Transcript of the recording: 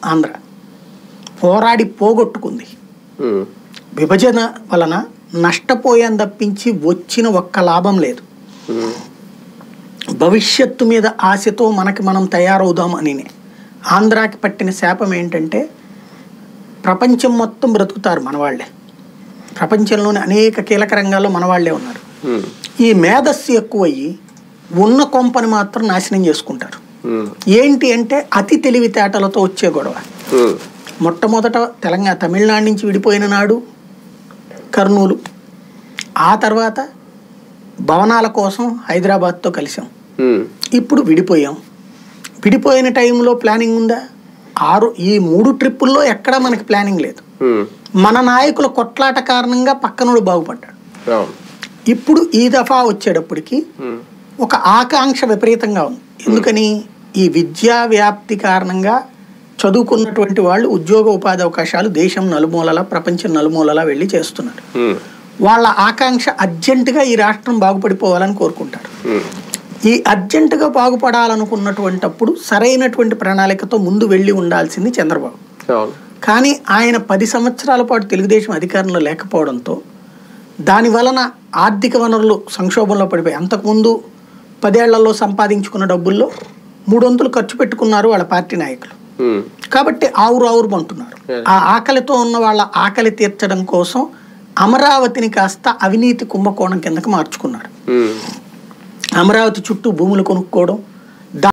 ఆంధ్ర పోరాడి పోగొట్టుకుంది. విభజన వలన నష్టపోయాను తప్పించి వచ్చిన ఒక్క లాభం లేదు. భవిష్యత్తు మీద ఆశతో మనకి మనం తయారవుదాం అని ఆంధ్రాకి పట్టిన శాపం ఏంటంటే ప్రపంచం మొత్తం బ్రతుకుతారు మనవాళ్లే, ప్రపంచంలోని అనేక కీలక రంగాల్లో మనవాళ్లే ఉన్నారు. ఈ మేధస్సు ఎక్కువయ్యి ఉన్న కొంపని మాత్రం నాశనం చేసుకుంటారు. ఏంటి అంటే అతి తెలివితేటలతో వచ్చే గొడవ. మొట్టమొదట తమిళనాడు నుంచి విడిపోయిన నాడు కర్నూలు, ఆ తర్వాత భవనాల కోసం హైదరాబాద్తో కలిసాం. ఇప్పుడు విడిపోయాం. విడిపోయిన టైంలో ప్లానింగ్ ఉందా? ఈ 3 ట్రిప్పుల్లో ఎక్కడా మనకి ప్లానింగ్ లేదు. మన నాయకుల కొట్లాట కారణంగా పక్కనోడు బాగుపడ్డాడు. ఇప్పుడు ఈ దఫా వచ్చేటప్పటికి ఒక ఆకాంక్ష విపరీతంగా ఉంది. ఎందుకని? ఈ విద్యా వ్యాప్తి కారణంగా చదువుకున్నటువంటి వాళ్ళు ఉద్యోగ ఉపాధి అవకాశాలు దేశం నలుమూలలా ప్రపంచం నలుమూలలా వెళ్ళి చేస్తున్నారు. వాళ్ళ ఆకాంక్ష అర్జెంటుగా ఈ రాష్ట్రం బాగుపడిపోవాలని కోరుకుంటారు. ఈ అర్జెంటుగా బాగుపడాలనుకున్నటువంటప్పుడు సరైనటువంటి ప్రణాళికతో ముందు వెళ్ళి ఉండాల్సింది చంద్రబాబు. కానీ ఆయన 10 సంవత్సరాల పాటు తెలుగుదేశం అధికారంలో లేకపోవడంతో దాని వలన ఆర్థిక వనరులు సంక్షోభంలో పడిపోయి అంతకుముందు 10 ఏళ్లలో సంపాదించుకున్న డబ్బుల్లో 3 వంతులు ఖర్చు పెట్టుకున్నారు వాళ్ళ పార్టీ నాయకులు. కాబట్టి ఆవురు అంటున్నారు. ఆ ఆకలితో ఉన్న వాళ్ళ ఆకలి తీర్చడం కోసం అమరావతిని కాస్త అవినీతి కుంభకోణం కిందకి మార్చుకున్నారు. అమరావతి చుట్టూ భూములు కొనుక్కోవడం,